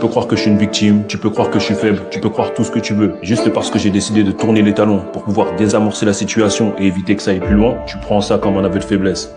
peux croire que je suis une victime, tu peux croire que je suis faible, tu peux croire tout ce que tu veux. Juste parce que j'ai décidé de tourner les talons pour pouvoir désamorcer la situation et éviter que ça aille plus loin, tu prends ça comme un aveu de faiblesse.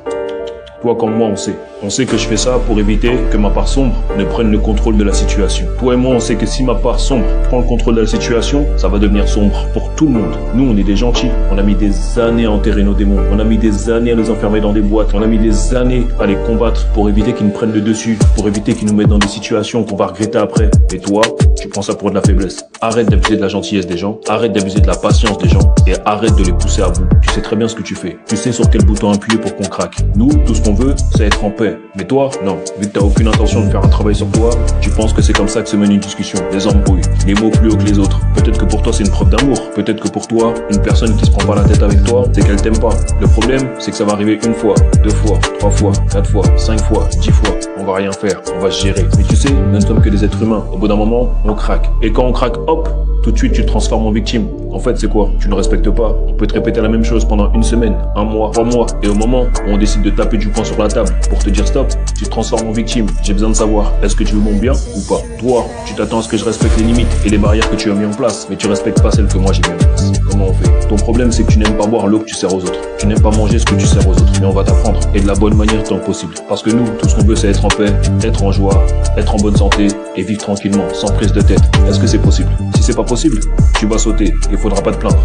Toi comme moi, on sait. On sait que je fais ça pour éviter que ma part sombre ne prenne le contrôle de la situation. Toi et moi, on sait que si ma part sombre prend le contrôle de la situation, ça va devenir sombre pour tout le monde. Nous, on est des gentils. On a mis des années à enterrer nos démons. On a mis des années à les enfermer dans des boîtes. On a mis des années à les combattre pour éviter qu'ils nous prennent le dessus, pour éviter qu'ils nous mettent dans des situations qu'on va regretter après. Et toi, tu prends ça pour de la faiblesse. Arrête d'abuser de la gentillesse des gens, arrête d'abuser de la patience des gens et arrête de les pousser à bout. Tu sais très bien ce que tu fais. Tu sais sur quel bouton appuyer pour qu'on craque. Nous, tout ce qu'on veut, c'est être en paix. Mais toi, non. Vu que t'as aucune intention de faire un travail sur toi, tu penses que c'est comme ça que se mène une discussion. Des embrouilles, les mots plus haut que les autres. Peut-être que pour toi, c'est une preuve d'amour. Peut-être que pour toi, une personne qui se prend pas la tête avec toi, c'est qu'elle t'aime pas. Le problème, c'est que ça va arriver une fois, deux fois, trois fois, quatre fois, 5 fois, 10 fois. On va rien faire, on va se gérer. Mais tu sais, nous ne sommes que des êtres humains. Au bout d'un moment, on craque. Et quand on craque, hop, tout de suite, tu te transformes en victime. En fait, c'est quoi? Tu ne respectes pas. On peut te répéter la même chose pendant une semaine, un mois, 3 mois. Et au moment où on décide de taper du poing sur la table pour te dire stop, tu te transformes en victime. J'ai besoin de savoir, est-ce que tu veux mon bien ou pas? Toi, tu t'attends à ce que je respecte les limites et les barrières que tu as mis en place, mais tu respectes pas celles que moi j'ai mis en place. Comment on fait? Ton problème, c'est que tu n'aimes pas boire l'eau que tu sers aux autres. Tu n'aimes pas manger ce que tu sers aux autres. Mais on va t'apprendre. Et de la bonne manière tant que possible. Parce que nous, tout ce qu'on veut, c'est être en paix, être en joie, être en bonne santé et vivre tranquillement, sans prise de tête. Est-ce que c'est possible? Si c'est pas possible, tu vas sauter. Il faudra pas te plaindre.